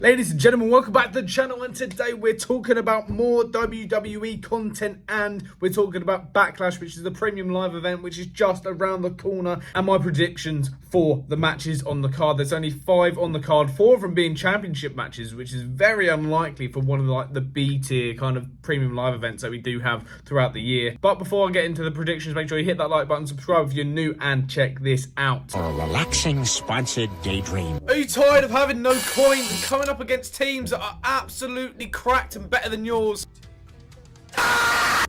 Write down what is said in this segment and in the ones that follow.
Ladies and gentlemen, welcome back to the channel, and today we're talking about more WWE content, and we're talking about Backlash, which is the premium live event, which is just around the corner, and my predictions for the matches on the card. There's only 5 on the card, 4 of them being championship matches, which is very unlikely for one of the B tier kind of premium live events that we do have throughout the year. But before I get into the predictions, make sure you hit that like button, subscribe if you're new, and check this out. For a relaxing sponsored daydream. Are you tired of having no coins and coming up against teams that are absolutely cracked and better than yours?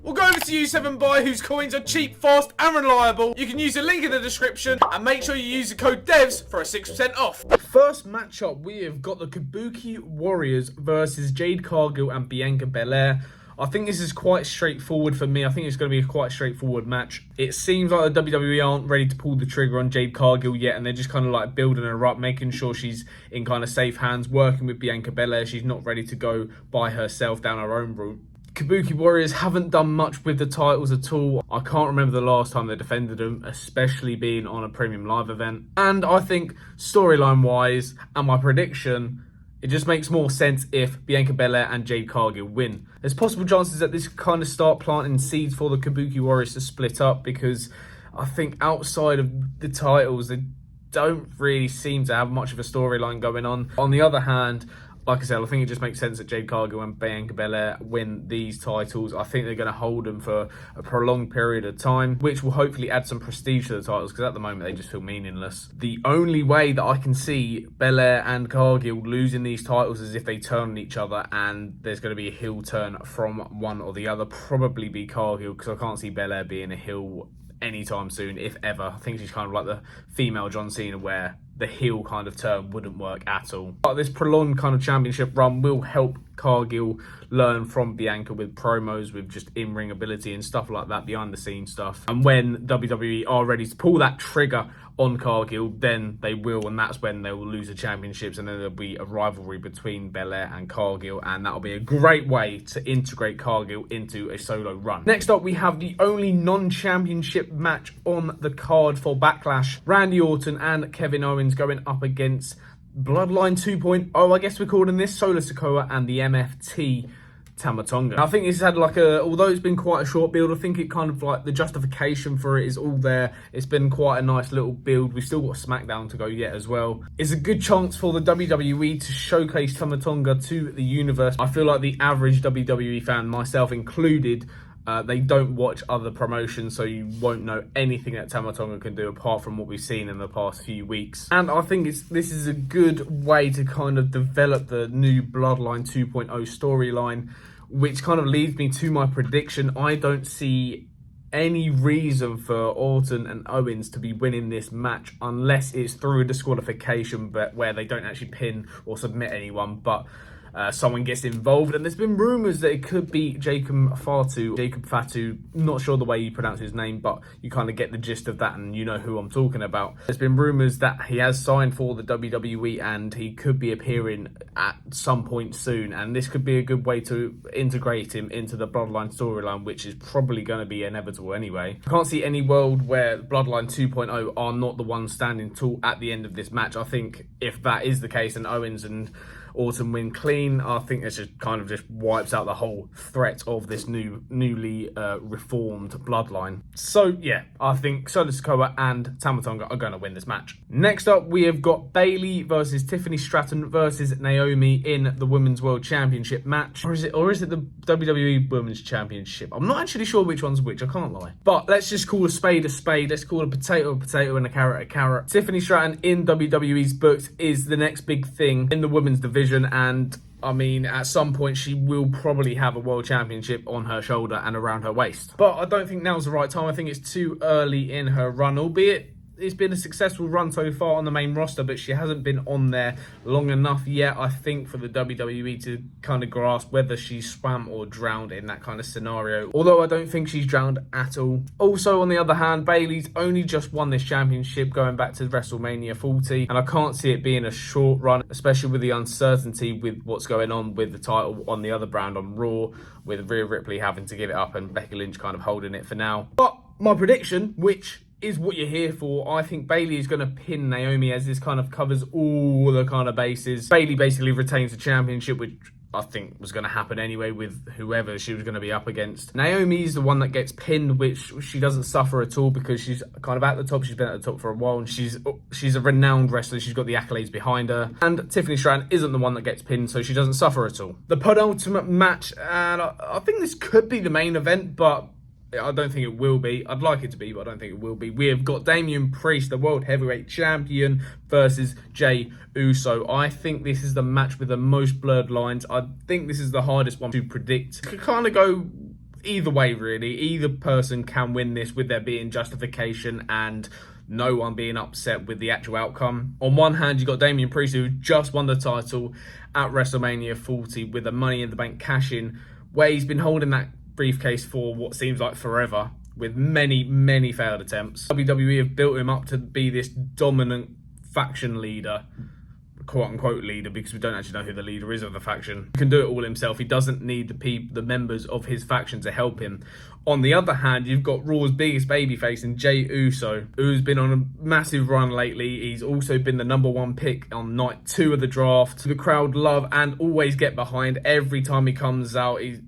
We'll go over to U7Buy, whose coins are cheap, fast and reliable. You can use the link in the description and make sure you use the code DEVS for a 6% off. First matchup, we have got the Kabuki Warriors versus Jade Cargill and Bianca Belair. I think this is quite straightforward for me. I think it's going to be a quite straightforward match. It seems like the WWE aren't ready to pull the trigger on Jade Cargill yet, and they're just kind of like building her up, making sure she's in kind of safe hands, working with Bianca Belair. She's not ready to go by herself down her own route. Kabuki Warriors haven't done much with the titles at all. I can't remember the last time they defended them, especially being on a premium live event. And I think storyline-wise, and my prediction, it just makes more sense if Bianca Belair and Jade Cargill win. There's possible chances that this kind of start planting seeds for the Kabuki Warriors to split up, because I think outside of the titles, they don't really seem to have much of a storyline going on. On the other hand, like I said, I think it just makes sense that Jade Cargill and Bianca Belair win these titles. I think they're going to hold them for a prolonged period of time, which will hopefully add some prestige to the titles, because at the moment they just feel meaningless. The only way that I can see Belair and Cargill losing these titles is if they turn on each other, and there's going to be a heel turn from one or the other. Probably be Cargill, because I can't see Belair being a heel anytime soon, if ever. I think she's kind of like the female John Cena, where the heel kind of turn wouldn't work at all. But this prolonged kind of championship run will help Cargill learn from Bianca with promos, with just in-ring ability and stuff like that, behind the scenes stuff. And when WWE are ready to pull that trigger on Cargill, then they will, and that's when they will lose the championships, and then there'll be a rivalry between Belair and Cargill, and that'll be a great way to integrate Cargill into a solo run. Next up, we have the only non-championship match on the card for Backlash. Randy Orton and Kevin Owens going up against Bloodline 2.0, I guess we're calling this, Solo Sikoa and the MFT Tama Tonga. I think it's had although it's been quite a short build, I think it kind of like the justification for it is all there. It's been quite a nice little build. We've still got SmackDown to go yet as well. It's a good chance for the WWE to showcase Tama Tonga to the universe. I feel like the average WWE fan, myself included, they don't watch other promotions, so you won't know anything that Tama Tonga can do apart from what we've seen in the past few weeks. And I think this is a good way to kind of develop the new Bloodline 2.0 storyline, which kind of leads me to my prediction. I don't see any reason for Orton and Owens to be winning this match unless it's through a disqualification, but where they don't actually pin or submit anyone, but someone gets involved. And there's been rumours that it could be Jacob Fatu, not sure the way you pronounce his name, but you kind of get the gist of that, and you know who I'm talking about. There's been rumours that he has signed for the WWE, and he could be appearing at some point soon, and this could be a good way to integrate him into the Bloodline storyline, which is probably going to be inevitable anyway. I can't see any world where Bloodline 2.0 are not the ones standing tall at the end of this match. I think if that is the case and Owens and Orton win clean, I think it just kind of just wipes out the whole threat of this newly reformed bloodline. So yeah, I think Solo Sikoa and Tama Tonga are going to win this match. Next up, we have got Bayley versus Tiffany Stratton versus Naomi in the Women's World Championship match. Or is it the WWE Women's Championship? I'm not actually sure which one's which, I can't lie. But let's just call a spade a spade. Let's call a potato and a carrot a carrot. Tiffany Stratton in WWE's books is the next big thing in the women's division. And I mean, at some point she will probably have a world championship on her shoulder and around her waist. But I don't think now's the right time. I think it's too early in her run, albeit it's been a successful run so far on the main roster, but she hasn't been on there long enough yet, I think, for the WWE to kind of grasp whether she's swam or drowned in that kind of scenario. Although I don't think she's drowned at all. Also, on the other hand, Bayley's only just won this championship going back to WrestleMania 40, and I can't see it being a short run, especially with the uncertainty with what's going on with the title on the other brand on Raw, with Rhea Ripley having to give it up and Becky Lynch kind of holding it for now. But my prediction, which is what you're here for. I think Bayley is going to pin Naomi, as this kind of covers all the kind of bases. Bayley basically retains the championship, which I think was going to happen anyway with whoever she was going to be up against. Naomi is the one that gets pinned, which she doesn't suffer at all because she's kind of at the top. She's been at the top for a while, and she's a renowned wrestler. She's got the accolades behind her. And Tiffany Stratton isn't the one that gets pinned, so she doesn't suffer at all. The penultimate match, and I think this could be the main event, but I don't think it will be. I'd like it to be, but I don't think it will be. We have got Damian Priest, the World Heavyweight Champion, versus Jey Uso. I think this is the match with the most blurred lines. I think this is the hardest one to predict. It could kind of go either way, really. Either person can win this with there being justification and no one being upset with the actual outcome. On one hand, you've got Damian Priest, who just won the title at WrestleMania 40 with a Money in the Bank cash-in, where he's been holding that briefcase for what seems like forever, with many failed attempts. WWE have built him up to be this dominant faction leader, quote-unquote leader, because we don't actually know who the leader is of the faction. He can do it all himself. He doesn't need the members of his faction to help him. On the other hand, you've got Raw's biggest babyface in Jey Uso, who's been on a massive run lately. He's also been the #1 pick on night 2 of the draft. The crowd love and always get behind every time he comes out. He's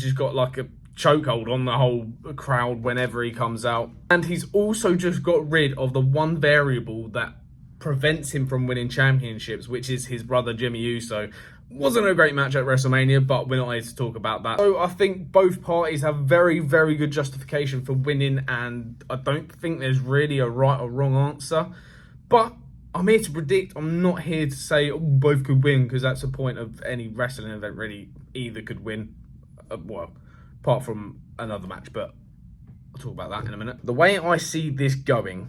just got like a chokehold on the whole crowd whenever he comes out. And he's also just got rid of the one variable that prevents him from winning championships, which is his brother Jimmy Uso. Wasn't a great match at WrestleMania, but we're not here to talk about that. So I think both parties have very good justification for winning, and I don't think there's really a right or wrong answer. But I'm here to predict. I'm not here to say both could win, because that's the point of any wrestling event, really. Either could win, well, apart from another match, but I'll talk about that in a minute. The way I see this going,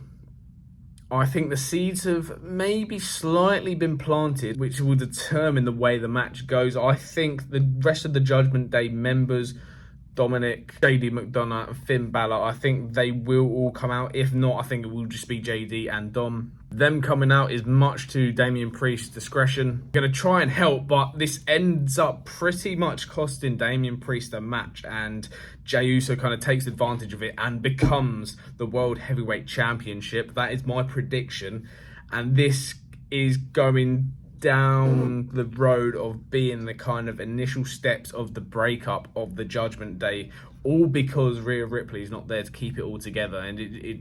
I think the seeds have maybe slightly been planted, which will determine the way the match goes. I think the rest of the Judgment Day members, Dominic, JD McDonough, and Finn Balor, I think they will all come out. If not, I think it will just be JD and Dom. Them coming out is much to Damian Priest's discretion. Going to try and help, but this ends up pretty much costing Damian Priest a match, and Jey Uso kind of takes advantage of it and becomes the World Heavyweight Championship. That is my prediction, and this is going down the road of being the kind of initial steps of the breakup of the Judgment Day, all because Rhea Ripley is not there to keep it all together, and it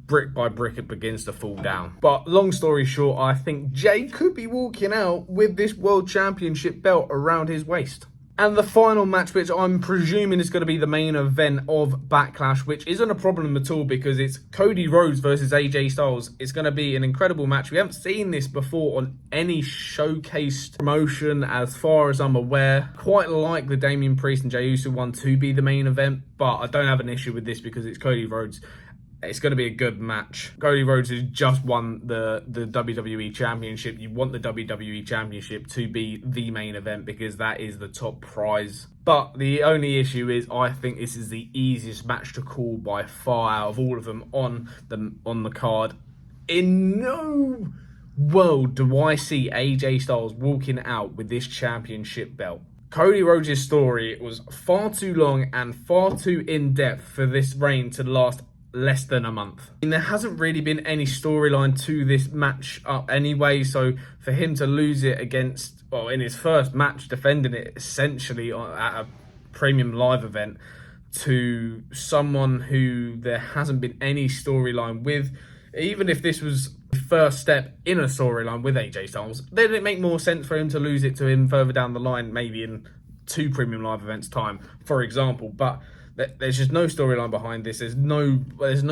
brick by brick it begins to fall down. But long story short, I think Jey could be walking out with this World Championship belt around his waist. And the final match, which I'm presuming is going to be the main event of Backlash, which isn't a problem at all because it's Cody Rhodes versus AJ Styles. It's going to be an incredible match. We haven't seen this before on any showcased promotion as far as I'm aware. Quite like the Damian Priest and Jey Uso one to be the main event, but I don't have an issue with this because it's Cody Rhodes. It's going to be a good match. Cody Rhodes has just won the WWE Championship. You want the WWE Championship to be the main event because that is the top prize. But the only issue is I think this is the easiest match to call by far out of all of them on the card. In no world do I see AJ Styles walking out with this championship belt. Cody Rhodes' story was far too long and far too in-depth for this reign to last less than a month. And there hasn't really been any storyline to this match up anyway, so for him to lose it against, well, in his first match, defending it essentially at a premium live event to someone who there hasn't been any storyline with, even if this was the first step in a storyline with AJ Styles, then it make more sense for him to lose it to him further down the line, maybe in 2 premium live events time, for example. But there's just no storyline behind this. There's no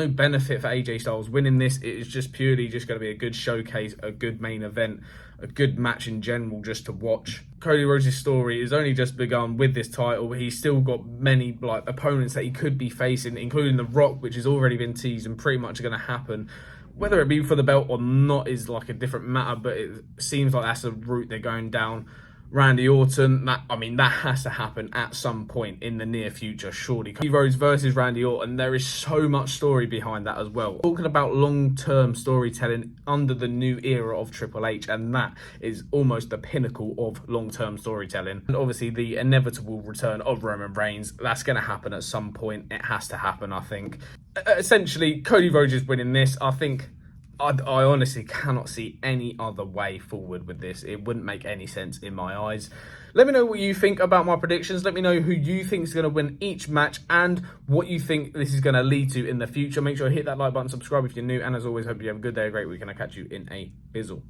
benefit for AJ Styles winning this. It is just purely just going to be a good showcase, a good main event, a good match in general just to watch. Cody Rhodes' story has only just begun with this title. He's still got many opponents that he could be facing, including The Rock, which has already been teased and pretty much going to happen. Whether it be for the belt or not is a different matter, but it seems like that's the route they're going down. Randy Orton, that has to happen at some point in the near future, surely. Cody Rhodes versus Randy Orton, there is so much story behind that as well. Talking about long-term storytelling under the new era of Triple H, and that is almost the pinnacle of long-term storytelling. And obviously the inevitable return of Roman Reigns, that's going to happen at some point. It has to happen, I think. essentially, Cody Rhodes is winning this. I think I honestly cannot see any other way forward with this. It wouldn't make any sense in my eyes. Let me know what you think about my predictions. Let me know who you think is going to win each match and what you think this is going to lead to in the future. Make sure to hit that like button, subscribe if you're new, and as always, hope you have a good day, a great week, and I'll catch you in a bizzle.